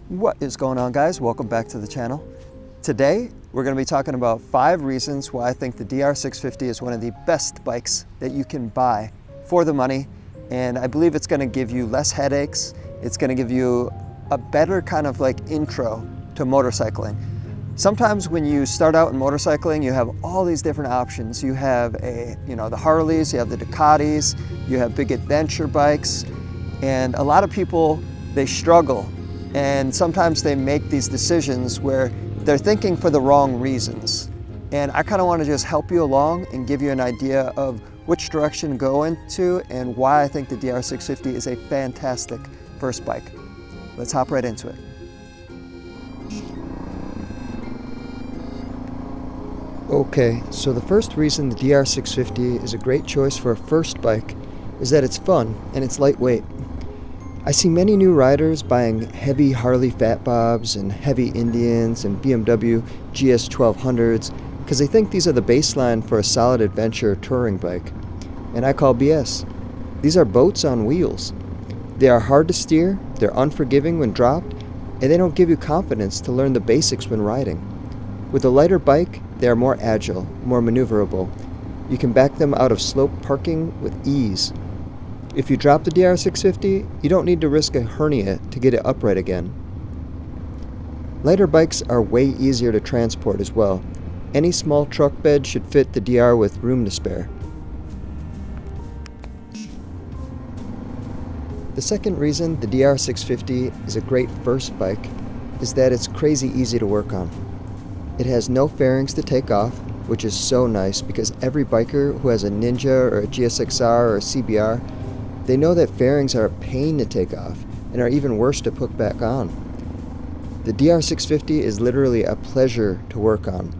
What is going on, guys? Welcome back to the channel. Today we're going to be talking about 5 reasons why I think the DR650 is one of the best bikes that you can buy for the money, and I believe it's going to give you less headaches. It's going to give you a better kind of like intro to motorcycling. Sometimes when you start out in motorcycling, you have all these different options. You have the Harleys, you have the Ducatis, you have big adventure bikes, and a lot of people, they struggle. And sometimes they make these decisions where they're thinking for the wrong reasons. And I kind of want to just help you along and give you an idea of which direction to go into and why I think the DR650 is a fantastic first bike. Let's hop right into it. Okay, so the first reason the DR650 is a great choice for a first bike is that it's fun and it's lightweight. I see many new riders buying heavy Harley Fat Bobs and heavy Indians and BMW GS 1200s because they think these are the baseline for a solid adventure touring bike. And I call BS. These are boats on wheels. They are hard to steer, they're unforgiving when dropped, and they don't give you confidence to learn the basics when riding. With a lighter bike, they are more agile, more maneuverable. You can back them out of slope parking with ease. If you drop the DR650, you don't need to risk a hernia to get it upright again. Lighter bikes are way easier to transport as well. Any small truck bed should fit the DR with room to spare. The second reason the DR650 is a great first bike is that it's crazy easy to work on. It has no fairings to take off, which is so nice because every biker who has a Ninja or a GSXR or a CBR, they know that fairings are a pain to take off and are even worse to put back on. The DR650 is literally a pleasure to work on.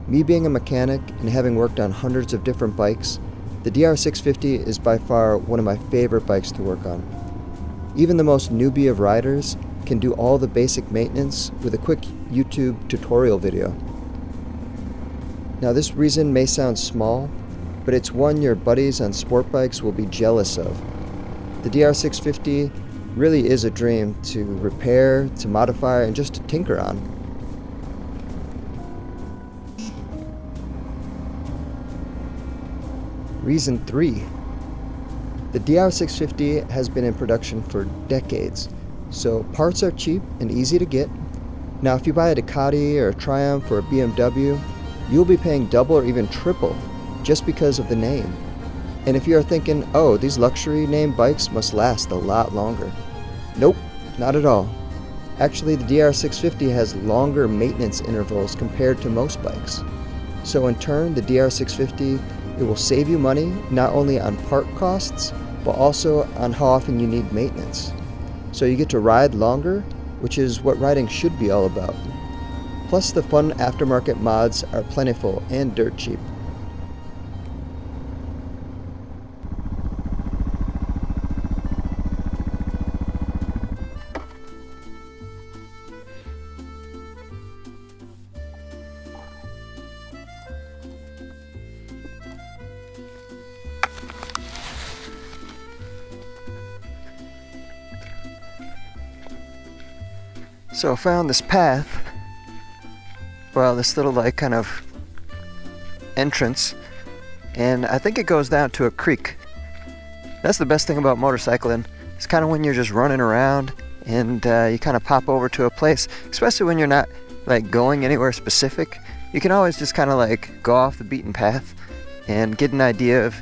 Me being a mechanic and having worked on hundreds of different bikes, the DR650 is by far one of my favorite bikes to work on. Even the most newbie of riders can do all the basic maintenance with a quick YouTube tutorial video. Now this reason may sound small, but it's one your buddies on sport bikes will be jealous of. The DR650 really is a dream to repair, to modify, and just to tinker on. Reason 3. The DR650 has been in production for decades, so parts are cheap and easy to get. Now if you buy a Ducati or a Triumph or a BMW, you'll be paying double or even triple just because of the name. And if you are thinking, oh, these luxury name bikes must last a lot longer. Nope, not at all. Actually, the DR650 has longer maintenance intervals compared to most bikes. So in turn, the DR650, it will save you money not only on part costs, but also on how often you need maintenance. So you get to ride longer, which is what riding should be all about. Plus the fun aftermarket mods are plentiful and dirt cheap. So I found this path, well, this little like kind of entrance, and I think it goes down to a creek. That's the best thing about motorcycling. It's kind of when you're just running around and you kind of pop over to a place, especially when you're not like going anywhere specific. You can always just kind of like go off the beaten path and get an idea of,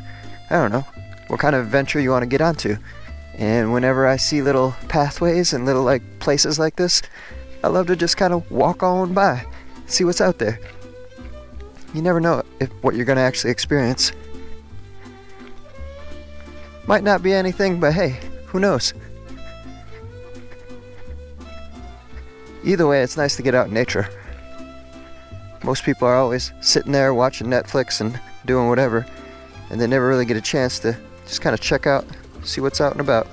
I don't know, what kind of adventure you want to get onto. And whenever I see little pathways and little like places like this, I love to just kind of walk on by, see what's out there. You never know what you're going to actually experience. Might not be anything, but hey, who knows? Either way, it's nice to get out in nature. Most people are always sitting there watching Netflix and doing whatever, and they never really get a chance to just kind of check out, see what's out and about.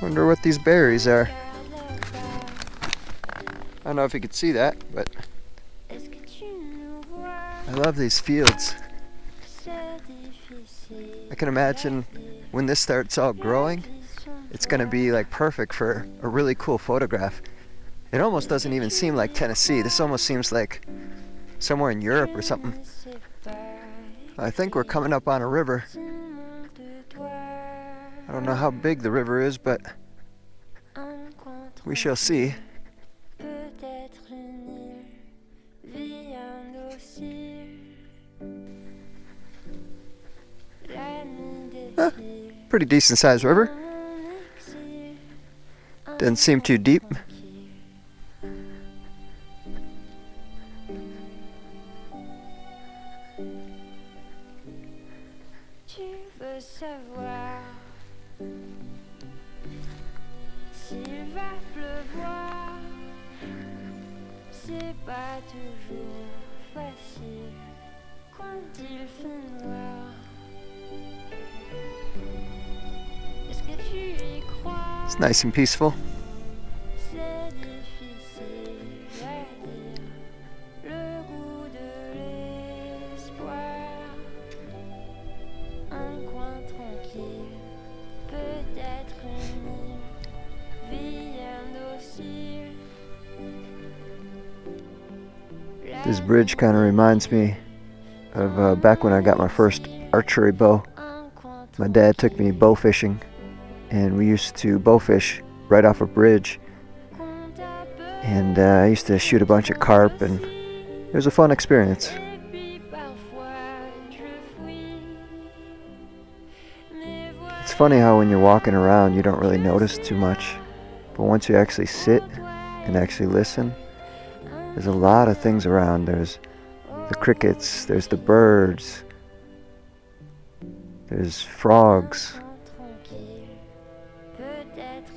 Wonder what these berries are. I don't know if you could see that, but I love these fields. I can imagine when this starts all growing, it's gonna be like perfect for a really cool photograph. It almost doesn't even seem like Tennessee. This almost seems like somewhere in Europe or something. I think we're coming up on a river. I don't know how big the river is, but we shall see. Pretty decent sized river. Doesn't seem too deep. It's nice and peaceful. This bridge kind of reminds me of back when I got my first archery bow. My dad took me bow fishing, and we used to bow fish right off a bridge. And I used to shoot a bunch of carp, and it was a fun experience. It's funny how when you're walking around you don't really notice too much, but once you actually sit and actually listen, there's a lot of things around. There's the crickets, there's the birds, there's frogs.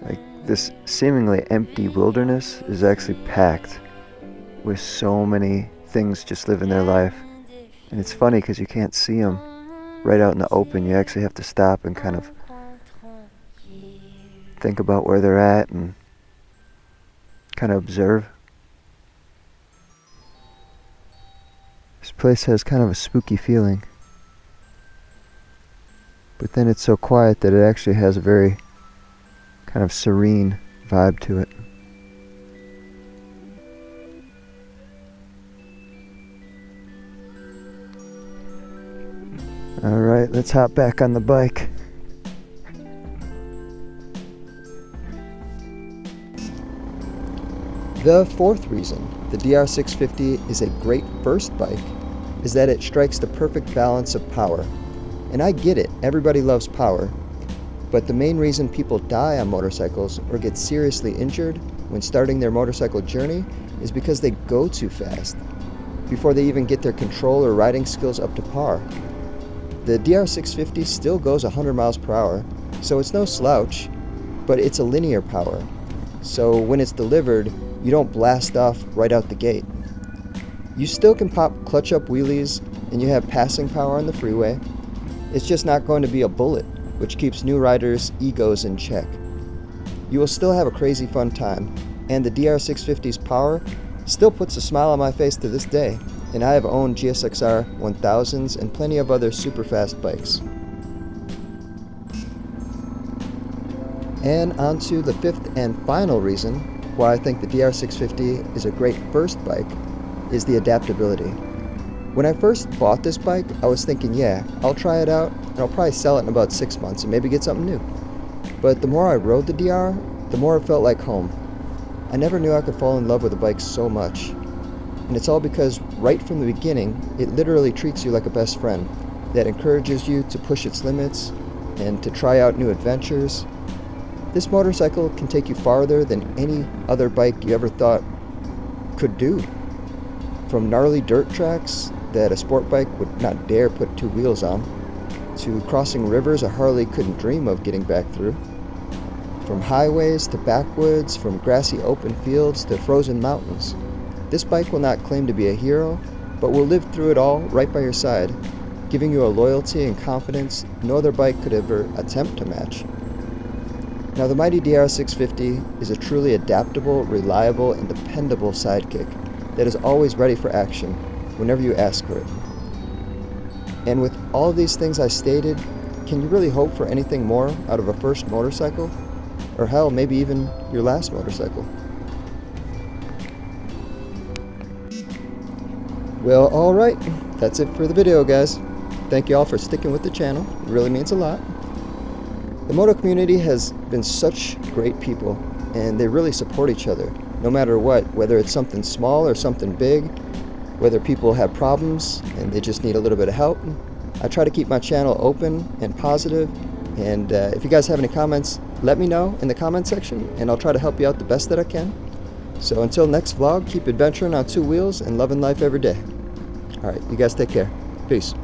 Like, this seemingly empty wilderness is actually packed with so many things just living their life. And it's funny because you can't see them right out in the open. You actually have to stop and kind of think about where they're at and kind of observe. This place has kind of a spooky feeling, but then it's so quiet that it actually has a very kind of serene vibe to it. Alright, let's hop back on the bike. The fourth reason the DR650 is a great first bike is that it strikes the perfect balance of power. And I get it, everybody loves power, but the main reason people die on motorcycles or get seriously injured when starting their motorcycle journey is because they go too fast, before they even get their control or riding skills up to par. The DR650 still goes 100 miles per hour, so it's no slouch, but it's a linear power. So when it's delivered, you don't blast off right out the gate. You still can pop clutch up wheelies and you have passing power on the freeway. It's just not going to be a bullet, which keeps new riders' egos in check. You will still have a crazy fun time, and the DR650's power still puts a smile on my face to this day, and I have owned GSXR 1000s and plenty of other super fast bikes. And on to the fifth and final reason why I think the DR650 is a great first bike is the adaptability. When I first bought this bike, I was thinking, yeah, I'll try it out and I'll probably sell it in about 6 months and maybe get something new. But the more I rode the DR, the more it felt like home. I never knew I could fall in love with a bike so much. And it's all because right from the beginning, it literally treats you like a best friend that encourages you to push its limits and to try out new adventures. This motorcycle can take you farther than any other bike you ever thought could do. From gnarly dirt tracks that a sport bike would not dare put two wheels on, to crossing rivers a Harley couldn't dream of getting back through. From highways to backwoods, from grassy open fields to frozen mountains. This bike will not claim to be a hero, but will live through it all right by your side, giving you a loyalty and confidence no other bike could ever attempt to match. Now the mighty DR650 is a truly adaptable, reliable, and dependable sidekick that is always ready for action whenever you ask for it. And with all of these things I stated, can you really hope for anything more out of a first motorcycle? Or hell, maybe even your last motorcycle? Well, alright, that's it for the video, guys. Thank you all for sticking with the channel. It really means a lot. The moto community has been such great people, and they really support each other, no matter what, whether it's something small or something big, whether people have problems and they just need a little bit of help. I try to keep my channel open and positive, and if you guys have any comments, let me know in the comment section, and I'll try to help you out the best that I can. So until next vlog, keep adventuring on two wheels and loving life every day. Alright, you guys take care. Peace.